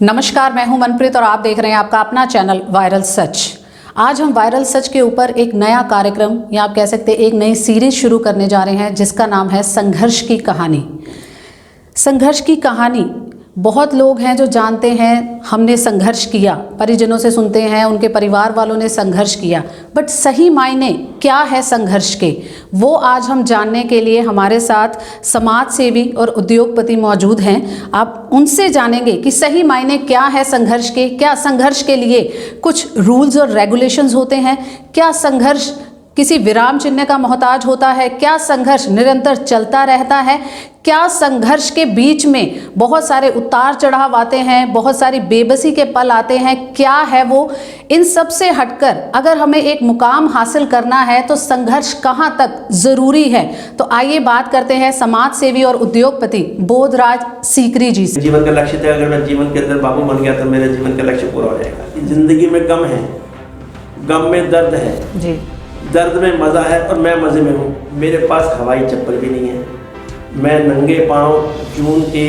नमस्कार, मैं हूं मनप्रीत और आप देख रहे हैं आपका अपना चैनल वायरल सच। आज हम वायरल सच के ऊपर एक नया कार्यक्रम या आप कह सकते हैं एक नई सीरीज शुरू करने जा रहे हैं जिसका नाम है संघर्ष की कहानी। संघर्ष की कहानी बहुत लोग हैं जो जानते हैं, हमने संघर्ष किया, परिजनों से सुनते हैं उनके परिवार वालों ने संघर्ष किया, बट सही मायने क्या है संघर्ष के, वो आज हम जानने के लिए हमारे साथ समाज सेवी और उद्योगपति मौजूद हैं। आप उनसे जानेंगे कि सही मायने क्या है संघर्ष के, क्या संघर्ष के लिए कुछ रूल्स और रेगुलेशंस होते हैं, क्या संघर्ष किसी विराम चिन्ह का मोहताज होता है, क्या संघर्ष निरंतर चलता रहता है, क्या संघर्ष के बीच में बहुत सारे उतार चढ़ाव आते हैं, बहुत सारी बेबसी के पल आते हैं, क्या है वो। इन सब से हटकर अगर हमें एक मुकाम हासिल करना है तो संघर्ष कहाँ तक ज़रूरी है। तो आइए बात करते हैं समाज सेवी और उद्योगपति बोधराज सीकरी जी से। जीवन का लक्ष्य था, अगर मैं जीवन के अंदर बाबू बन गया तो मेरे जीवन का लक्ष्य पूरा हो जाएगा। जिंदगी में गम है, गम में दर्द है जी, दर्द में मज़ा है और मैं मज़े में हूँ। मेरे पास हवाई चप्पल भी नहीं है, मैं नंगे पाँव जून के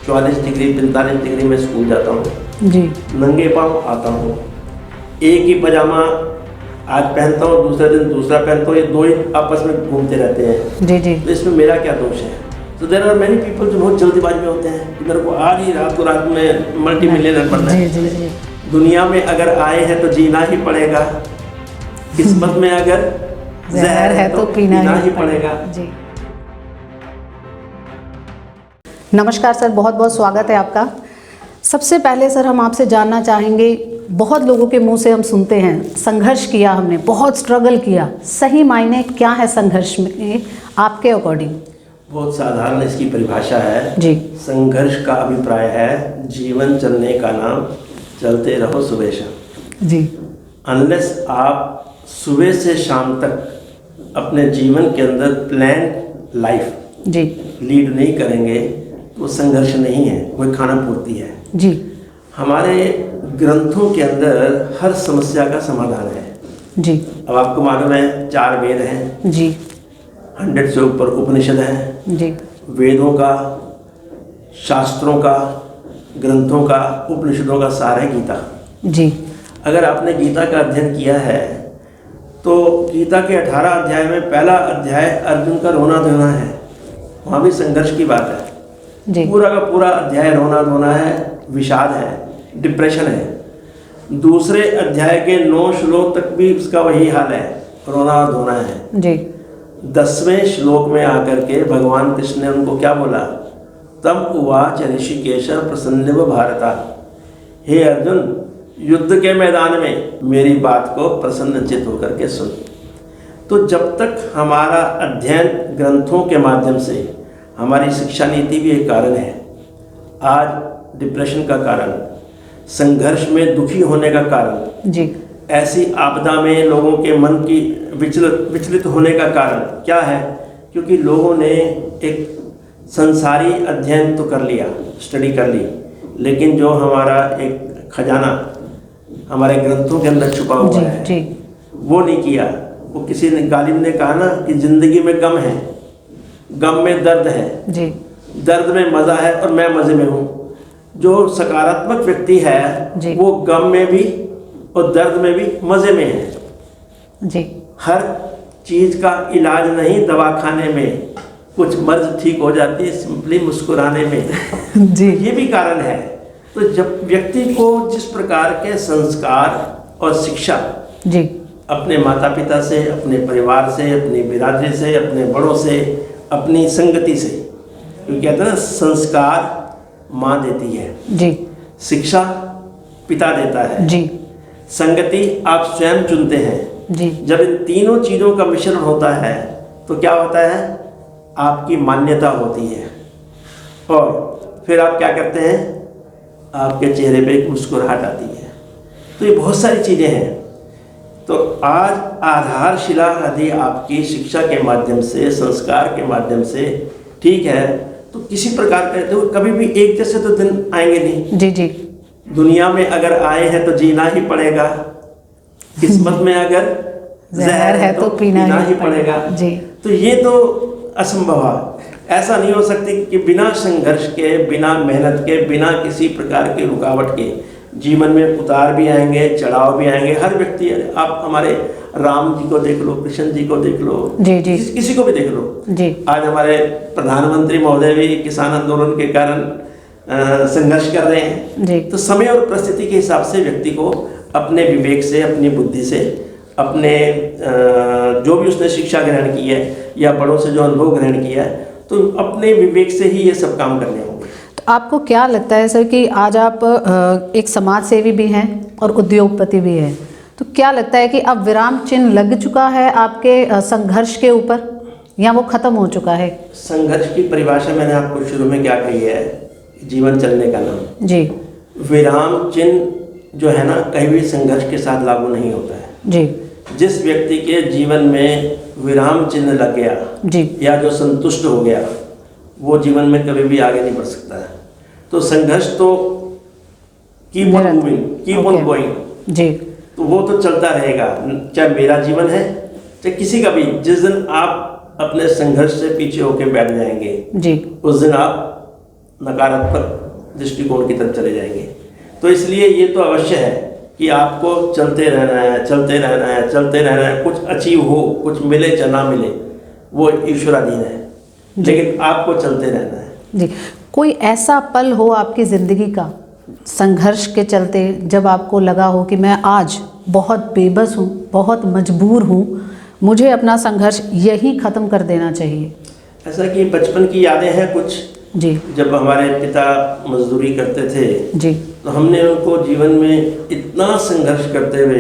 44 डिग्री 45 डिग्री में स्कूल जाता हूँ जी, नंगे पाँव आता हूँ। एक ही पजामा आज पहनता हूँ, दूसरे दिन दूसरा पहनता हूँ, ये दो ही आपस में घूमते रहते हैं जी जी। तो इसमें मेरा क्या दोष है। तो देयर आर मेनी पीपल जो बहुत जल्दीबाजी में होते हैं कि मेरे को आज ही रात को रात में मल्टी मिलियनर बनना है। दुनिया में अगर आए हैं तो जीना ही पड़ेगा, किस्मत में अगर जहर है तो पीना ही पड़ेगा जी। नमस्कार सर, बहुत बहुत स्वागत है आपका। सबसे पहले सर हम आपसे जानना चाहेंगे, बहुत लोगों के मुंह से हम सुनते हैं संघर्ष किया हमने, बहुत स्ट्रगल किया, सही मायने क्या है संघर्ष में आपके अकॉर्डिंग? बहुत साधारण इसकी परिभाषा है जी। संघर्ष का अभिप्राय है जीवन चलने का नाम, चलते रहो सुबह शाम जी। अनलेस आप सुबह से शाम तक अपने जीवन के अंदर प्लान लाइफ जी लीड नहीं करेंगे तो संघर्ष नहीं है, कोई खाना पूर्ति है जी। हमारे ग्रंथों के अंदर हर समस्या का समाधान है जी। अब आपको मालूम है 4 वेद हैं जी, 100 से ऊपर उपनिषद हैं जी। वेदों का, शास्त्रों का, ग्रंथों का, उपनिषदों का सार है गीता जी। अगर आपने गीता का अध्ययन किया है तो गीता के 18 अध्याय में पहला अध्याय अर्जुन का रोना धोना है, वहाँ भी संघर्ष की बात है जी। पूरा का पूरा अध्याय रोना धोना है, विषाद है, डिप्रेशन है। दूसरे अध्याय के 9 श्लोक तक भी उसका वही हाल है, रोना धोना है जी। 10वें श्लोक में आकर के भगवान कृष्ण ने उनको क्या बोला, तम उवाच ऋषिकेश प्रसन्नव भारता, हे अर्जुन युद्ध के मैदान में मेरी बात को प्रसन्नचित होकर के सुन। तो जब तक हमारा अध्ययन ग्रंथों के माध्यम से, हमारी शिक्षा नीति भी एक कारण है, आज डिप्रेशन का कारण, संघर्ष में दुखी होने का कारण जी, ऐसी आपदा में लोगों के मन की विचलित होने का कारण क्या है? क्योंकि लोगों ने एक संसारी अध्ययन तो कर लिया, स्टडी कर ली, लेकिन जो हमारा एक खजाना हमारे ग्रंथों के अंदर छुपा हुआ जी, है जी। वो नहीं किया। वो किसी ने गालिब ने कहा ना कि जिंदगी में गम है, गम में दर्द है जी, दर्द में मज़ा है और मैं मज़े में हूँ। जो सकारात्मक व्यक्ति है जी, वो गम में भी और दर्द में भी मज़े में है जी। हर चीज़ का इलाज नहीं दवाखाने में, कुछ मर्ज ठीक हो जाती है सिंपली मुस्कुराने में जी। ये भी कारण है। तो जब व्यक्ति को जिस प्रकार के संस्कार और शिक्षा जी अपने माता पिता से, अपने परिवार से, अपनी बिरादरी से, अपने बड़ों से, अपनी संगति से, क्योंकि कहते हैं ना संस्कार माँ देती है जी, शिक्षा पिता देता है जी, संगति आप स्वयं चुनते हैं जी। जब इन तीनों चीज़ों का मिश्रण होता है तो क्या होता है, आपकी मान्यता होती है और फिर आप क्या करते हैं, आपके चेहरे पे एक मुस्कुराहट आती है। तो ये बहुत सारी चीज़ें हैं। तो आज आधारशिला यदि आपकी शिक्षा के माध्यम से, संस्कार के माध्यम से ठीक है तो किसी प्रकार का तो कभी भी एक जैसे तो दिन आएंगे नहीं जी जी। दुनिया में अगर आए हैं तो जीना ही पड़ेगा, किस्मत में अगर जहर है तो पीना ही पड़ेगा जी। तो ये तो असंभव है। ऐसा नहीं हो सकती कि बिना संघर्ष के, बिना मेहनत के, बिना किसी प्रकार की रुकावट के जीवन में उतार भी आएंगे, चढ़ाव भी आएंगे। हर व्यक्ति, आप हमारे राम जी को देख लो, कृष्ण जी को देख लो, जी जी, किसी को भी देख लो जी। आज हमारे प्रधानमंत्री महोदय भी किसान आंदोलन के कारण संघर्ष कर रहे हैं जी। तो समय और परिस्थिति के हिसाब से व्यक्ति को अपने विवेक से, अपनी बुद्धि से, अपने जो भी उसने शिक्षा ग्रहण की है या बड़ों से जो अनुभव ग्रहण किया है, तो अपने विवेक से ही ये सब काम करने होंगे। तो आपको क्या लगता है सर कि आज आप एक समाज सेवी भी हैं और उद्योगपति भी हैं, तो क्या लगता है कि अब विराम चिन्ह लग चुका है आपके संघर्ष के ऊपर, या वो खत्म हो चुका है? संघर्ष की परिभाषा मैंने आपको शुरू में क्या कही है, जीवन चलने का नाम जी। विराम चिन्ह जो है ना, कहीं भी संघर्ष के साथ लागू नहीं होता है जी। जिस व्यक्ति के जीवन में विराम चिन्ह लग गया जी, या जो संतुष्ट हो गया, वो जीवन में कभी भी आगे नहीं बढ़ सकता है। तो संघर्ष तो keep on moving, keep on going जी, तो वो तो चलता रहेगा, चाहे मेरा जीवन है चाहे किसी का भी। जिस दिन आप अपने संघर्ष से पीछे होकर बैठ जाएंगे जी, उस दिन आप नकारात्मक दृष्टिकोण की तरफ चले जाएंगे। तो इसलिए ये तो अवश्य है कि आपको चलते रहना है, चलते रहना है, चलते रहना है। कुछ अचीव हो, कुछ मिले चाहे ना मिले, वो ईश्वराधीन है, लेकिन आपको चलते रहना है। जी। कोई ऐसा पल हो आपकी ज़िंदगी का संघर्ष के चलते जब आपको लगा हो कि मैं आज बहुत बेबस हूँ, बहुत मजबूर हूँ, मुझे अपना संघर्ष यही ख़त्म कर देना चाहिए? ऐसा कि बचपन की यादें हैं कुछ जी। जब हमारे पिता मजदूरी करते थे जी। तो हमने उनको जीवन में इतना संघर्ष करते हुए,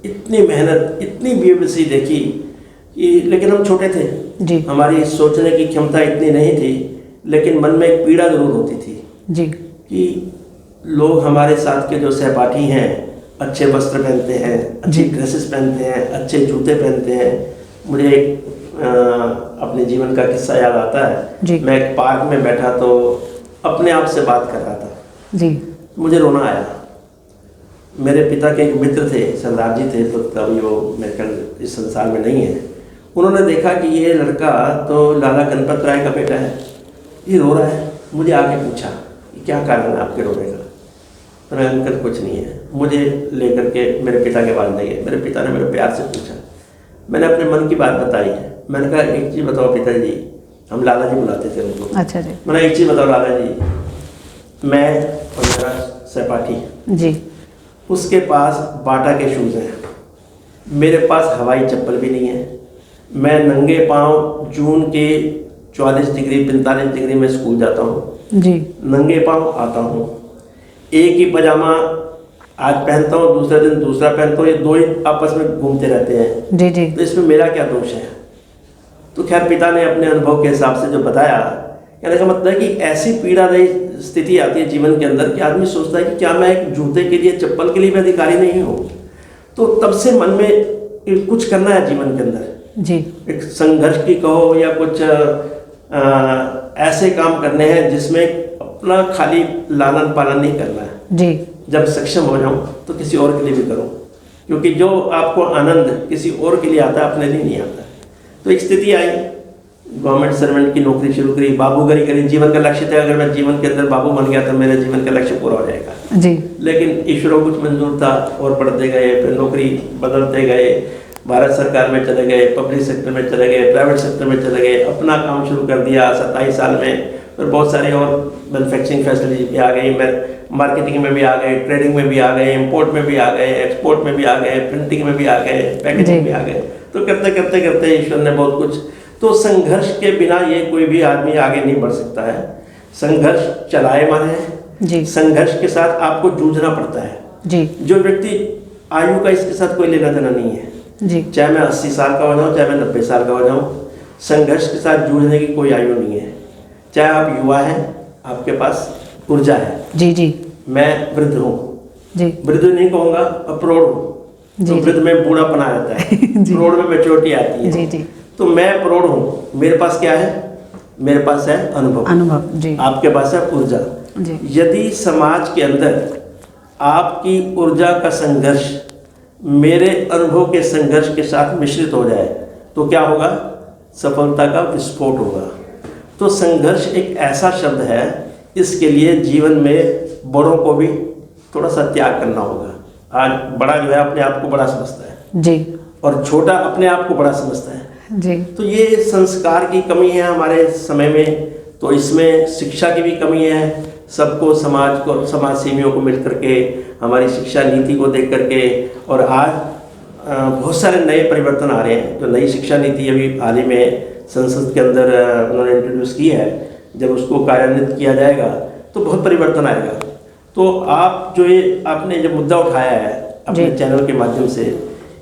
इतनी मेहनत, इतनी बेबसी देखी कि, लेकिन हम छोटे थे जी। हमारी सोचने की क्षमता इतनी नहीं थी, लेकिन मन में एक पीड़ा जरूर होती थी जी कि लोग हमारे साथ के जो सहपाठी हैं अच्छे वस्त्र पहनते हैं, अच्छी ड्रेसेस पहनते हैं, अच्छे जूते पहनते हैं। मुझे एक अपने जीवन का किस्सा याद आता है जी। मैं एक पार्क में बैठा तो अपने आप से बात कर रहा था जी। मुझे रोना आया। मेरे पिता के एक मित्र थे, सरदार जी थे, तो तभी वो मेरे ख्याल इस संसार में नहीं है। उन्होंने देखा कि ये लड़का तो लाला गणपत राय का बेटा है, ये रो रहा है। मुझे आके पूछा कि क्या कारण है आपके रोने का? तो मैंने अंकल कुछ नहीं है। मुझे लेकर के मेरे पिता के पास ले गए। मेरे पिता ने मेरे प्यार से पूछा, मैंने अपने मन की बात बताई है। मैंने कहा एक चीज़ बताओ पिताजी, हम लाला जी बुलाते थे उनको। अच्छा जी। मैंने एक चीज़ बताओ लाला जी, मैं और मेरा सहपाठी जी। उसके पास बाटा के शूज़ हैं, मेरे पास हवाई चप्पल भी नहीं है। मैं नंगे पाँव जून के 44 डिग्री 45 डिग्री में स्कूल जाता हूँ जी। नंगे पाँव आता हूँ। एक ही पजामा आज पहनता हूँ, दूसरे दिन दूसरा पहनता हूँ, ये दो ही आपस में घूमते रहते हैं। जी। जी। तो इसमें मेरा क्या दोष है? तो खैर पिता ने अपने अनुभव के हिसाब से जो बताया, कहने का मतलब है कि ऐसी पीड़ादायी स्थिति आती है जीवन के अंदर कि आदमी सोचता है कि क्या मैं एक जूते के लिए, चप्पल के लिए मैं अधिकारी नहीं हूँ। तो तब से मन में कुछ करना है जीवन के अंदर जी। एक संघर्ष की कहो या कुछ ऐसे काम करने हैं जिसमें अपना खाली लालन पालन नहीं करना है। जी। जब सक्षम हो जाऊं तो किसी और के लिए भी करूं, क्योंकि जो आपको आनंद किसी और के लिए आता है अपने लिए नहीं आता। तो एक स्थिति आई, गवर्नमेंट सर्वेंट की नौकरी शुरू करी, बाबूगरी करी। जीवन का लक्ष्य था अगर मैं जीवन के अंदर बाबू बन गया तो मेरे जीवन का लक्ष्य पूरा हो जाएगा। जी। लेकिन ईश्वर को कुछ मंजूर था और पढ़ते गए, फिर नौकरी बदलते गए, भारत सरकार में चले गए, पब्लिक सेक्टर में चले गए, प्राइवेट सेक्टर में चले गए, अपना काम शुरू कर दिया 27 साल में। फिर बहुत सारे और मैन्युफैक्चरिंग फैसिलिटी भी आ गई, मार्केटिंग में भी आ गए, ट्रेडिंग में भी आ गए, इंपोर्ट में भी आ गए, एक्सपोर्ट में भी आ गए, प्रिंटिंग में भी आ गए, पैकेजिंग में आ गए। तो करते करते करते ईश्वर ने बहुत कुछ। तो संघर्ष के बिना ये कोई भी आदमी आगे नहीं बढ़ सकता है। संघर्ष चलायमान है जी। संघर्ष के साथ आपको जूझना पड़ता है जी। जो व्यक्ति आयु का इसके साथ कोई लेना देना नहीं है जी। चाहे मैं 80 साल का हो जाऊँ, चाहे मैं 90 साल का हो जाऊँ, संघर्ष के साथ जूझने की कोई आयु नहीं है। चाहे आप युवा हैं, आपके पास ऊर्जा है। जी। जी। मैं वृद्ध हूँ जी। वृद्ध नहीं कहूँगा, प्रौढ़ हूँ। तो वृद्ध में बूढ़ापना आ जाता है, प्रौढ़ में मैच्योरिटी आती है। जी। जी। तो मैं प्रौढ़ हूँ, मेरे पास क्या है? मेरे पास है अनुभव। जी। आपके पास है ऊर्जा। जी। यदि समाज के अंदर आपकी ऊर्जा का संघर्ष मेरे अनुभव के संघर्ष के साथ मिश्रित हो जाए तो क्या होगा? सफलता का विस्फोट होगा। तो संघर्ष एक ऐसा शब्द है, इसके लिए जीवन में बड़ों को भी थोड़ा सा त्याग करना होगा। आज बड़ा जो है अपने आप को बड़ा समझता है जी, और छोटा अपने आप को बड़ा समझता है जी। तो ये संस्कार की कमी है हमारे समय में। तो इसमें शिक्षा की भी कमी है। सबको समाज सेवियों को मिल करके हमारी शिक्षा नीति को देख करके, और आज बहुत सारे नए परिवर्तन आ रहे हैं। जो नई शिक्षा नीति अभी हाल ही में संसद के अंदर उन्होंने इंट्रोड्यूस की है, जब उसको कार्यान्वित किया जाएगा तो बहुत परिवर्तन आएगा। तो आप जो ये आपने जो मुद्दा उठाया है अपने चैनल के माध्यम से,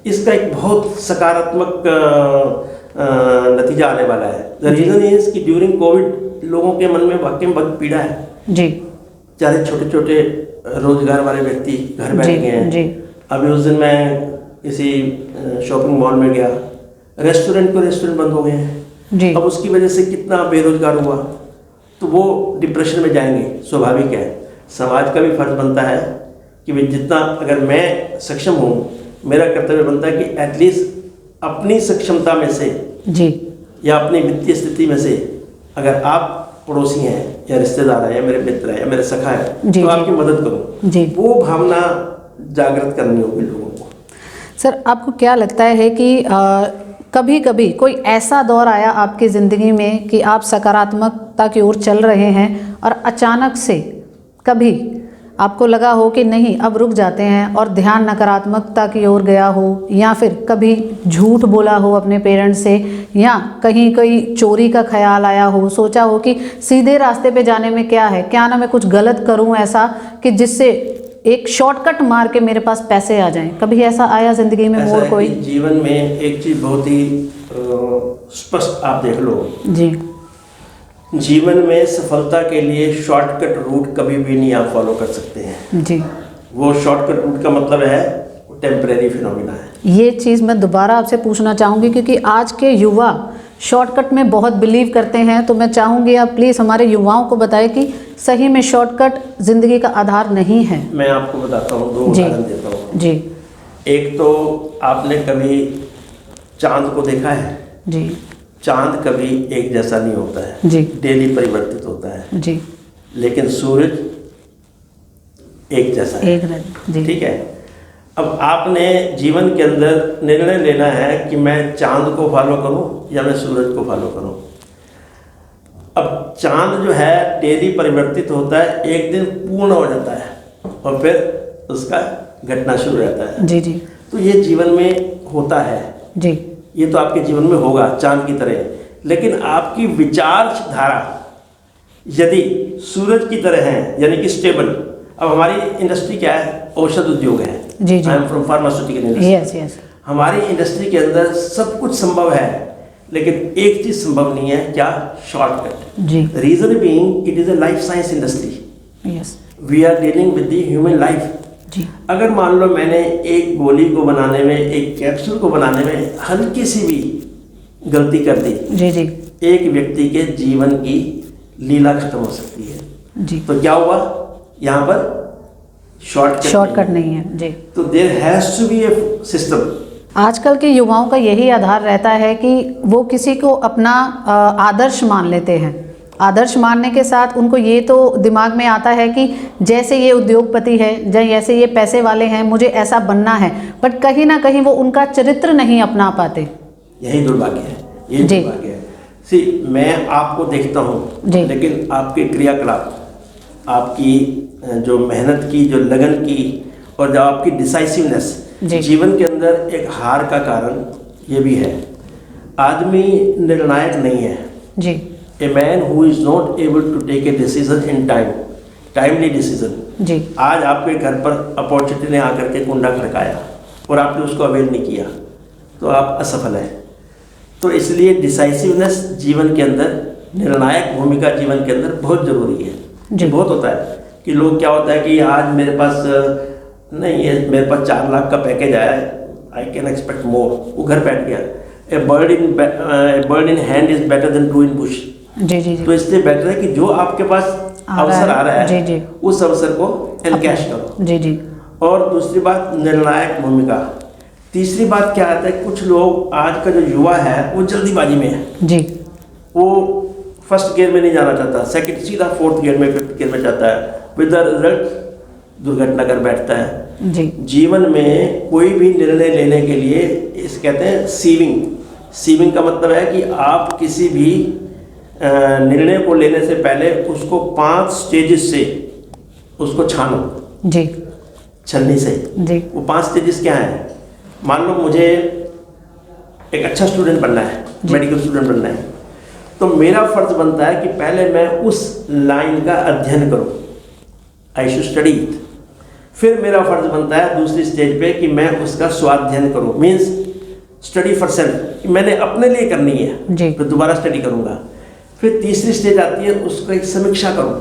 इसका एक बहुत सकारात्मक नतीजा आने वाला है। द रीज़न इज कि ड्यूरिंग कोविड लोगों के मन में वाकई में बहुत पीड़ा है जी। चाहे छोटे छोटे रोजगार वाले व्यक्ति घर बैठ गए हैं जी। अभी उस दिन मैं किसी शॉपिंग मॉल में गया, रेस्टोरेंट बंद हो गए हैं जी। अब उसकी वजह से कितना बेरोजगार हुआ, तो वो डिप्रेशन में जाएंगे, स्वाभाविक है। समाज का भी फर्ज बनता है कि भाई जितना अगर मैं सक्षम हूँ, मेरा कर्तव्य बनता है कि एटलीस्ट अपनी सक्षमता में से जी या अपनी वित्तीय स्थिति में से, अगर आप पड़ोसी हैं या रिश्तेदार हैं या मेरे मित्र हैं या मेरे सखा हैं तो आपकी मदद करूँ जी। वो भावना जागृत करनी होगी लोगों को। सर, आपको क्या लगता है कि कभी कभी कोई ऐसा दौर आया आपकी ज़िंदगी में कि आप सकारात्मकता की ओर चल रहे हैं और अचानक से कभी आपको लगा हो कि नहीं अब रुक जाते हैं और ध्यान नकारात्मकता की ओर गया हो, या फिर कभी झूठ बोला हो अपने पेरेंट्स से, या कहीं कोई चोरी का ख्याल आया हो, सोचा हो कि सीधे रास्ते पे जाने में क्या है, क्या ना मैं कुछ गलत करूं ऐसा कि जिससे एक शॉर्टकट मार के मेरे पास पैसे आ जाएं? कभी ऐसा आया ज़िंदगी में मोड़ कोई? जीवन में एक चीज़ बहुत ही स्पष्ट आप देख लो जी, जीवन में सफलता के लिए शॉर्टकट रूट कभी भी नहीं आप फॉलो कर सकते हैं जी। वो शॉर्टकट रूट का मतलब है टेम्परेरी फिनोमिना है। ये चीज़ मैं दोबारा आपसे पूछना चाहूँगी क्योंकि आज के युवा शॉर्टकट में बहुत बिलीव करते हैं, तो मैं चाहूँगी आप प्लीज़ हमारे युवाओं को बताएं कि सही में शॉर्टकट ज़िंदगी का आधार नहीं है। मैं आपको बताता हूँ, 2 उदाहरण देता हूँ जी। एक तो आपने कभी चांद को देखा है? जी। चांद कभी एक जैसा नहीं होता है जी। डेली परिवर्तित होता है जी। लेकिन सूरज एक जैसा है। जी। ठीक है। अब आपने जीवन के अंदर निर्णय लेना है कि मैं चांद को फॉलो करूं या मैं सूरज को फॉलो करूं। अब चांद जो है डेली परिवर्तित होता है, एक दिन पूर्ण हो जाता है और फिर उसका घटना शुरू रहता है। जी। जी। तो ये जीवन में होता है जी। ये तो आपके जीवन में होगा चांद की तरह, लेकिन आपकी विचारधारा यदि सूरज की तरह है यानी कि स्टेबल। अब हमारी इंडस्ट्री क्या है? औषध उद्योग है। जी। जी। I am from pharmaceutical industry. Yes yes. हमारी इंडस्ट्री के अंदर सब कुछ संभव है, लेकिन एक चीज संभव नहीं है, क्या? शॉर्टकट। जी। Reason being it is a life science industry. Yes. We are dealing with the human life. जी। अगर मान लो मैंने एक गोली को बनाने में, एक कैप्सूल को बनाने में हल्की सी भी गलती कर दी, जी। जी। एक व्यक्ति के जीवन की लीला खत्म हो सकती है। जी। तो क्या हुआ यहाँ पर? शॉर्टकट नहीं है। जी। तो there has to be a system. आजकल के युवाओं का यही आधार रहता है कि वो किसी को अपना आदर्श मान लेते हैं। आदर्श मानने के साथ उनको ये तो दिमाग में आता है कि जैसे ये उद्योगपति है, जैसे ये पैसे वाले हैं, मुझे ऐसा बनना है, बट कहीं ना कहीं वो उनका चरित्र नहीं अपना पाते। यही दुर्भाग्य है, यही दुर्भाग्य है। सी मैं आपको देखता हूँ, लेकिन आपके क्रियाकलाप, आपकी जो मेहनत की, जो लगन की, और जो आपकी डिसाइसिवनेस जीवन के अंदर एक हार का कारण ये भी है। आदमी निर्णायक नहीं है। जी। A man who is not able to take a decision in time, timely decision। जी। आज आपके घर पर अपॉर्चुनिटी ने आकर के कुंडा खड़काया और आपने उसको अवेल नहीं किया, तो आप असफल हैं। तो इसलिए डिसाइसिवनेस जीवन के अंदर, निर्णायक भूमिका जीवन के अंदर बहुत जरूरी है। जी। बहुत होता है कि लोग, क्या होता है कि आज मेरे पास नहीं है, मेरे पास 4 लाख का पैकेज आया है, आई कैन एक्सपेक्ट मोर, वो घर बैठ गया। A bird in hand is better than 2 in bush. जी। जी। तो इसलिए बेटर है कि जो आपके पास अवसर आ रहा है, जी। जी। उस अवसर को एनकैश करो। जी। जी। और दूसरी बात, निर्णायक भूमिका। तीसरी बात क्या आता है, कुछ लोग, आज का जो युवा है वो जल्दीबाजी में है। जी। वो फर्स्ट गियर में नहीं जाना चाहता, सेकंड सीधा फोर्थ गियर में, फिफ्थ गियर में जाता है, विद द रिजल्ट दुर्घटना कर बैठता है। जी। जीवन में कोई भी निर्णय लेने के लिए इस कहते हैं सीविंग का मतलब है कि आप किसी भी निर्णय को लेने से पहले उसको 5 स्टेजेस से उसको छानो। जी। छलनी से। जी। वो 5 स्टेजेस क्या है? मान लो मुझे एक अच्छा स्टूडेंट बनना है, मेडिकल स्टूडेंट बनना है, तो मेरा फर्ज बनता है कि पहले मैं उस लाइन का अध्ययन करूं, आई शुड स्टडी इट। फिर मेरा फर्ज बनता है दूसरी स्टेज पे कि मैं उसका स्वाध्ययन करूं, मीन्स स्टडी फॉर सेल्फ, मैंने अपने लिए करनी है, फिर दोबारा स्टडी करूंगा। फिर तीसरी स्टेज आती है उसको एक समीक्षा करूं,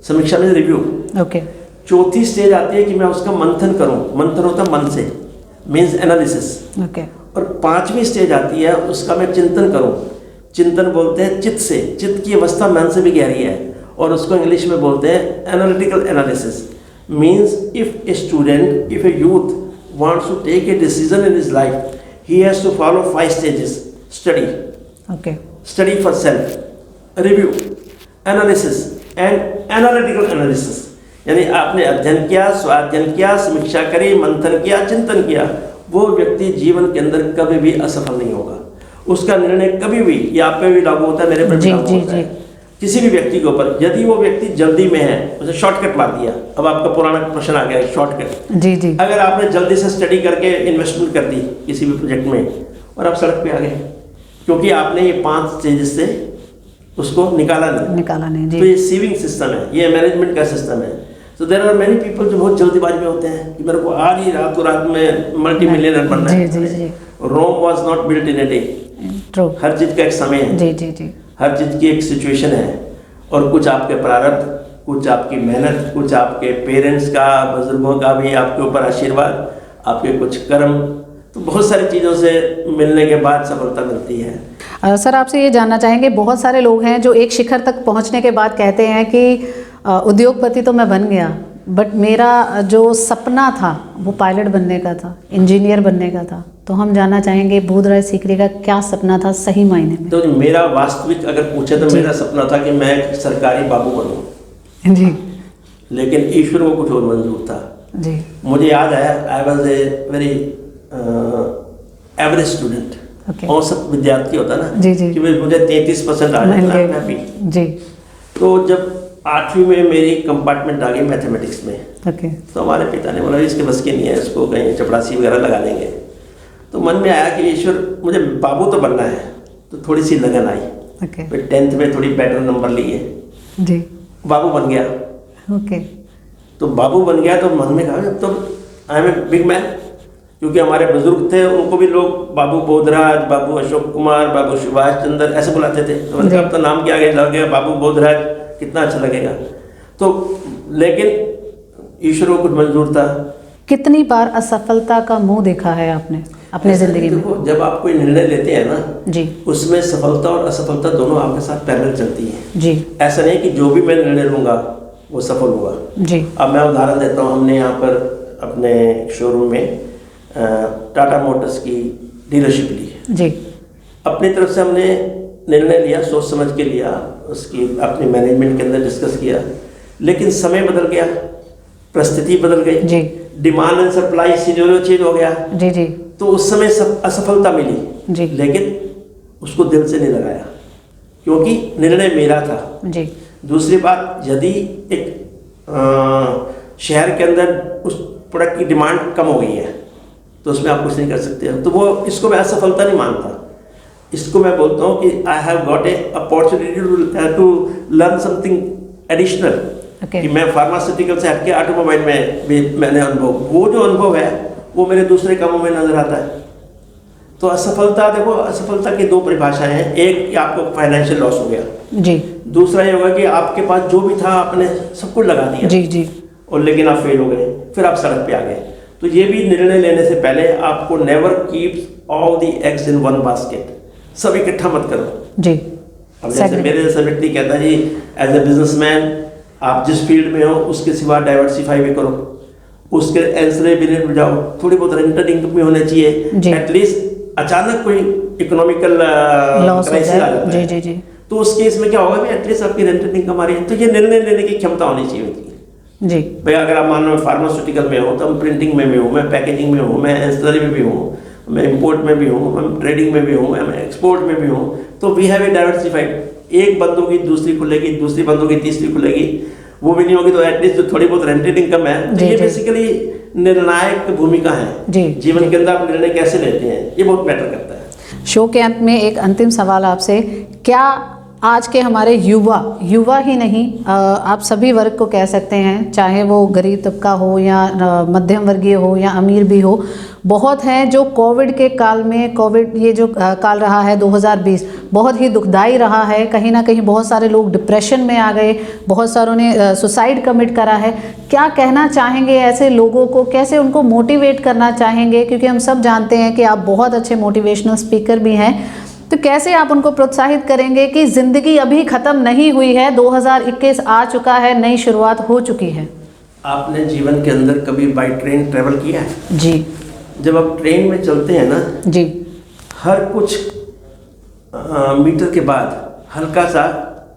समीक्षा में रिव्यू। ओके। चौथी स्टेज आती है कि मैं उसका मंथन करूं, मंथन होता है मन से, मीन्स एनालिसिस। ओके। और 5वीं स्टेज आती है उसका मैं चिंतन करूं, चिंतन बोलते हैं चित्त से, चित्त की अवस्था मन से भी गहरी है, और उसको इंग्लिश में बोलते हैं analytical analysis. Means if a student, if a youth wants to take a decision in his life, he has to follow 5 stages: study, study for self, review, analysis and analytical analysis। यानी आपने अध्ययन किया, स्वाध्ययन किया, समीक्षा करी, मंथन किया, चिंतन किया, वो व्यक्ति जीवन के अंदर कभी भी असफल नहीं होगा। उसका निर्णय कभी भी, ये आप पे भी लागू होता है, मेरे पे भी लागू होता है, किसी भी व्यक्ति के ऊपर। यदि वो व्यक्ति जल्दी में है, उसे शॉर्टकट मार दिया, अब आपका पुराना प्रश्न आ गया शॉर्टकट। जी जी। अगर आपने जल्दी से स्टडी करके इन्वेस्टमेंट कर दी किसी भी प्रोजेक्ट में और आप सड़क पे आ गए, क्योंकि आपने ये 5 स्टेजेस से उसको निकाला नहीं। जी। तो ये सीविंग सिस्टम है, ये मैनेजमेंट का सिस्टम है। So there are many people जो बहुत जल्दीबाजी में होते हैं कि मेरे को आज ही रातों रात में मल्टी मिलियनर बनना है। जी जी। Rome was not built in a day. True. हर चीज का एक समय है। जी जी जी। हर चीज की एक सिचुएशन है, और कुछ आपके प्रारब्ध, कुछ आपकी मेहनत, कुछ आपके पेरेंट्स का, बुजुर्गों का भी आपके ऊपर आशीर्वाद, आपके कुछ कर्म, तो बहुत सारी चीज़ों से मिलने के बाद सफलता मिलती है। सर आपसे ये जानना चाहेंगे, बहुत सारे लोग हैं जो एक शिखर तक पहुंचने के बाद कहते हैं कि उद्योगपति तो मैं बन गया, बट मेरा जो सपना था वो पायलट बनने का था, इंजीनियर बनने का था। तो हम जानना चाहेंगे बुधराज सीकरी का क्या सपना था सही मायने में? तो मेरा वास्तविक अगर पूछे तो मेरा सपना था कि मैं सरकारी बाबू बनूं। जी। लेकिन ईश्वर को कुछ और मंजूर था। जी। मुझे याद आया, I was a very average student, औसत विद्यार्थी होता ना। जी जी। कि मुझे 33% आ जाता जी। तो जब 8वीं में मेरी कंपार्टमेंट आ गई मैथमेटिक्स में, तो हमारे पिता ने बोला इसके बस के नहीं है, इसको कहीं चपरासी वगैरह लगा देंगे। तो मन में आया कि ईश्वर मुझे बाबू तो बनना है, तो थोड़ी सी लगन आई। फिर 10th में थोड़ी बेटर नंबर लिए जी, बाबू बन गया। तो बाबू बन गया तो मन में कहा तो I am a big man, क्योंकि हमारे बुजुर्ग थे उनको भी लोग बाबू बोधराज, बाबू अशोक कुमार, बाबू सुभाष चंद्र ऐसे बुलाते थे। तो मैंने कहा अब तो नाम क्या आगे लग गया बाबू बोधराज, कितना अच्छा लगेगा। तो लेकिन ईश्वर को कुछ मंजूर था। कितनी बार असफलता का मुंह देखा है आपने अपने जिंदगी में? जब आप कोई निर्णय लेते हैं ना जी, उसमें सफलता और असफलता दोनों आपके साथ पैरेलल चलती है जी। ऐसा नहीं कि जो भी मैं निर्णय लूंगा वो सफल होगा जी। अब मैं उदाहरण देता हूँ, हमने यहाँ पर अपने शोरूम में टाटा मोटर्स की डीलरशिप ली जी। अपनी तरफ से हमने निर्णय लिया, सोच समझ के लिया, उसकी अपनी मैनेजमेंट के अंदर डिस्कस किया, लेकिन समय बदल गया, परिस्थिति बदल गई जी, demand and supply scenario change हो गया जी जी। तो उस समय असफलता मिली जी, लेकिन उसको दिल से नहीं लगाया क्योंकि निर्णय मेरा था जी। दूसरी बात, यदि एक शहर के अंदर उस प्रोडक्ट की डिमांड कम हो गई है तो उसमें आप कुछ नहीं कर सकते हो, तो वो इसको मैं असफलता नहीं मानता, इसको मैं बोलता हूँ कि I have got a opportunity to learn something additional. कि मैं फार्मास्यूटिकल से हटके ऑटोमोबाइल में भी मैंने अनुभव, वो जो अनुभव है वो मेरे दूसरे कामों में नजर आता है। तो असफलता, देखो असफलता की 2 परिभाषाएं हैं, एक कि आपको फाइनेंशियल लॉस हो गया जी, दूसरा ये होगा कि आपके पास जो भी था आपने सब कुछ लगा दिया जी जी, और लेकिन आप फेल हो गए, फिर आप सड़क पे आ गए। तो ये भी निर्णय लेने से पहले आपको never keep all the eggs in one basket, सब इकट्ठा मत करो जी। अब जैसे मेरे जैसा व्यक्ति कहता है जी एज ए बिजनेसमैन आप जिस फील्ड में हो उसके सिवा डाइवर्सिफाई भी करो, उसके एंसरे बिजनेस में जाओ, थोड़ी बहुत रेंटल इनकम भी होने चाहिए, एटलीस्ट अचानक कोई इकोनॉमिकल क्राइसिस आ जाता है जी जी जी, तो उस केस में क्या होगा कि एटलीस्ट आपकी रेंटेड इनकम आ रही है। तो ये निर्णय लेने की क्षमता होनी चाहिए उनकी जी। भाई अगर आप मान लो फार्मास्यूटिकल में हो तो हम प्रिंटिंग में भी हूँ, मैं पैकेजिंग में हूँ, मैं एंसिलरी में भी हूँ, मैं इंपोर्ट में भी हूँ, मैं ट्रेडिंग में भी हूँ, मैं एक्सपोर्ट में भी हूँ। तो वी हैव ए डाइवर्सिफाइड, एक बंदों की दूसरी खुलेगी, दूसरी बंदों की तीसरी खुलेगी, वो भी नहीं होगी तो एटलीस्ट जो थोड़ी बहुत रेंटेड इनकम है। तो ये बेसिकली निर्णायक भूमिका है जीवन के अंदर। आप निर्णय कैसे लेते हैं ये बहुत मैटर करता है। शो के अंत में एक अंतिम सवाल आपसे, क्या आज के हमारे युवा ही नहीं, आप सभी वर्ग को कह सकते हैं, चाहे वो गरीब तबका हो या मध्यम वर्गीय हो या अमीर भी हो, बहुत हैं जो कोविड के काल में, कोविड ये जो काल रहा है 2020 बहुत ही दुखदाई रहा है। कहीं ना कहीं बहुत सारे लोग डिप्रेशन में आ गए, बहुत सारों ने सुसाइड कमिट करा है। क्या कहना चाहेंगे ऐसे लोगों को, कैसे उनको मोटिवेट करना चाहेंगे? क्योंकि हम सब जानते हैं कि आप बहुत अच्छे मोटिवेशनल स्पीकर भी हैं, तो कैसे आप उनको प्रोत्साहित करेंगे कि ज़िंदगी अभी ख़त्म नहीं हुई है, 2021 आ चुका है, नई शुरुआत हो चुकी है? आपने जीवन के अंदर कभी बाई ट्रेन ट्रेवल किया है? जी। जब आप ट्रेन में चलते हैं ना जी, हर कुछ मीटर के बाद हल्का सा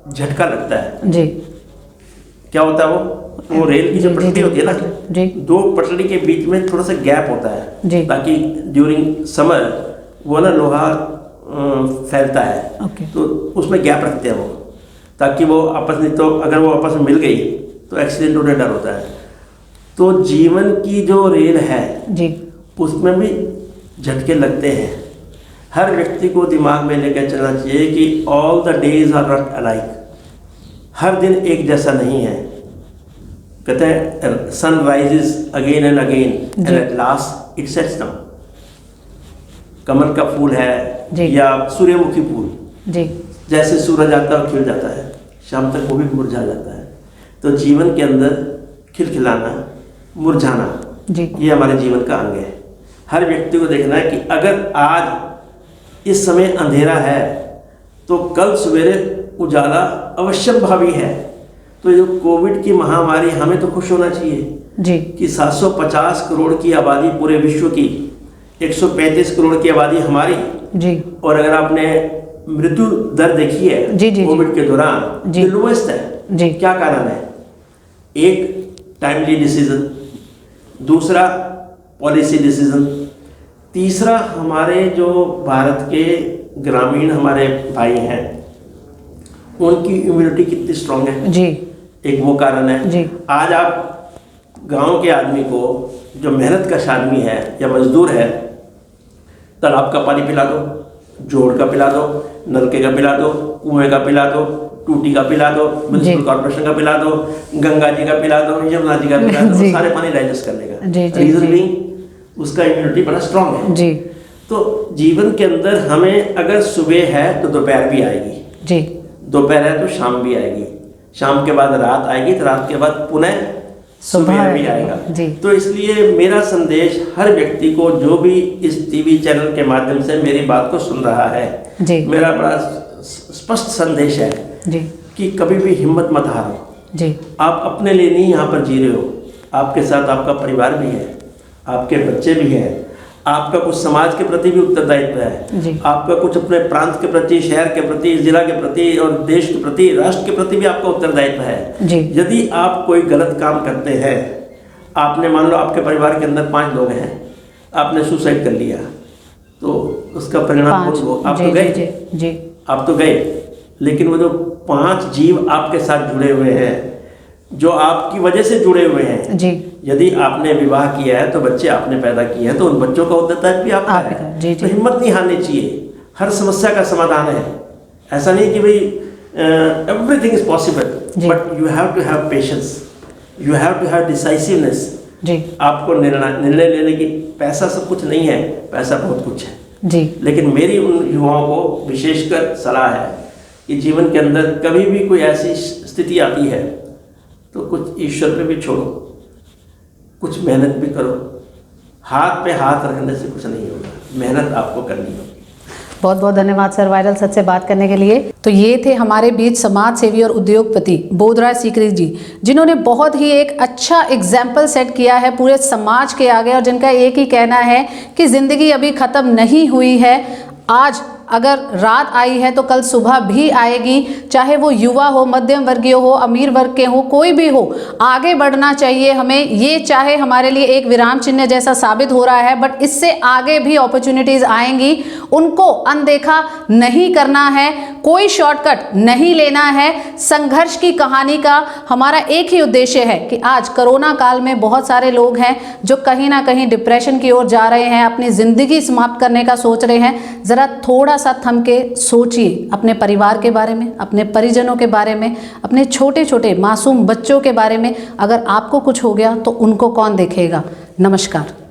झटका लगता है जी। क्या होता है वो रेल की जो पटरी होती है ना जी, दो पटरी के बीच में थोड़ा सा गैप होता है जी, ताकि ड्यूरिंग समर वो ना लोहा फैलता है। ओके। तो उसमें गैप रखते हैं वो, ताकि वो आपस में, तो अगर वो आपस में मिल गई तो एक्सीडेंट होने का डर होता है। तो जीवन की जो रेल है जी, उसमें भी झटके लगते हैं। हर व्यक्ति को दिमाग में लेकर चलना चाहिए कि all the days are not alike, हर दिन एक जैसा नहीं है। कहते हैं sun rises again and again and at last it sets down. कमल का फूल है या सूर्यमुखी फूल, जी, जैसे सूरज आता है खिल जाता है, शाम तक वो भी मुरझा जाता है। तो जीवन के अंदर खिलखिलाना, मुरझाना, जी, ये हमारे जीवन का अंग है। हर व्यक्ति को देखना है कि अगर आज इस समय अंधेरा है तो कल सवेरे उजाला अवश्यंभावी है। तो जो कोविड की महामारी, हमें तो खुश होना चाहिए जी कि 750 करोड़ की आबादी पूरे विश्व की, 135 करोड़ की आबादी हमारी जी, और अगर आपने मृत्यु दर देखी है जी, जी, कोविड के दौरान जी, लोएस्ट है जी। क्या कारण है? एक टाइमली डिसीजन, दूसरा पॉलिसी डिसीजन, तीसरा हमारे जो भारत के ग्रामीण हमारे भाई हैं उनकी इम्यूनिटी कितनी स्ट्रांग है जी, एक वो कारण है जी। आज आप गांव के आदमी को, जो मेहनत कश आदमी है या मजदूर है, तालाब का पानी पिला दो, जोड़ का पिला दो, नलके का पिला दो, कुएं का पिला दो, टूटी का पिला दो, म्युनिसिपल कॉर्पोरेशन का पिला दो, गंगा जी का पिला दो, यमुना जी का पिला दो, सारे पानी डाइजेस्ट कर लेगा। रीजन बीइंग उसका इम्यूनिटी बड़ा स्ट्रांग है जी। तो जीवन के अंदर हमें अगर सुबह है तो दोपहर भी आएगी जी, दोपहर है तो शाम भी आएगी, शाम के बाद रात आएगी, तो रात के बाद पुनः सुबह भी आएगा जी। तो इसलिए मेरा संदेश हर व्यक्ति को, जो भी इस टीवी चैनल के माध्यम से मेरी बात को सुन रहा है जी, मेरा बड़ा स्पष्ट संदेश है जी कि कभी भी हिम्मत मत हारो जी। आप अपने लिए नहीं यहाँ पर जी रहे हो, आपके साथ आपका परिवार भी है, आपके बच्चे भी हैं, आपका कुछ समाज के प्रति भी उत्तरदायित्व है जी। आपका कुछ अपने प्रांत के प्रति, शहर के प्रति, जिला के प्रति और देश के प्रति, राष्ट्र के प्रति भी आपका उत्तरदायित्व है जी। यदि आप कोई गलत काम करते हैं, आपने मान लो आपके परिवार के अंदर 5 लोग हैं, आपने सुसाइड कर लिया, तो उसका परिणाम आप तो गए जी, आप तो गए, लेकिन वो जो 5 जीव आपके साथ जुड़े हुए हैं, जो आपकी वजह से जुड़े हुए हैं जी। यदि आपने विवाह किया है तो बच्चे आपने पैदा किए हैं, तो उन बच्चों का उत्तरदायित्व भी आपका है जी, तो हिम्मत नहीं हारनी चाहिए। हर समस्या का समाधान है, ऐसा नहीं कि भाई everything is possible, but you have to have patience, you have to have decisiveness जी। आपको निर्णय लेने की, पैसा सब कुछ नहीं है, पैसा बहुत कुछ है जी, लेकिन मेरी उन युवाओं को विशेषकर सलाह है कि जीवन के अंदर कभी भी कोई ऐसी स्थिति आती है तो कुछ ईश्वर पे भी छोड़ो, कुछ मेहनत भी करो। हाथ पे हाथ रखने से कुछ नहीं होगा, मेहनत आपको करनी होगी। बहुत बहुत धन्यवाद सर वायरल सच से बात करने के लिए। तो ये थे हमारे बीच समाज सेवी और उद्योगपति बोधराज सीकरी जी, जिन्होंने बहुत ही एक अच्छा एग्जाम्पल सेट किया है पूरे समाज के आगे, और जिनका एक ही कहना है कि ज़िंदगी अभी ख़त्म नहीं हुई है, आज अगर रात आई है तो कल सुबह भी आएगी, चाहे वो युवा हो, मध्यम वर्गीय हो, अमीर वर्ग के हो, कोई भी हो, आगे बढ़ना चाहिए हमें। ये चाहे हमारे लिए एक विराम चिन्ह जैसा साबित हो रहा है, बट इससे आगे भी अपॉर्चुनिटीज आएंगी, उनको अनदेखा नहीं करना है, कोई शॉर्टकट नहीं लेना है। संघर्ष की कहानी का हमारा एक ही उद्देश्य है कि आज कोरोना काल में बहुत सारे लोग हैं जो कहीं ना कहीं डिप्रेशन की ओर जा रहे हैं, अपनी जिंदगी समाप्त करने का सोच रहे हैं। जरा थोड़ा सा थम के सोचिए अपने परिवार के बारे में, अपने परिजनों के बारे में, अपने छोटे छोटे मासूम बच्चों के बारे में। अगर आपको कुछ हो गया तो उनको कौन देखेगा। नमस्कार।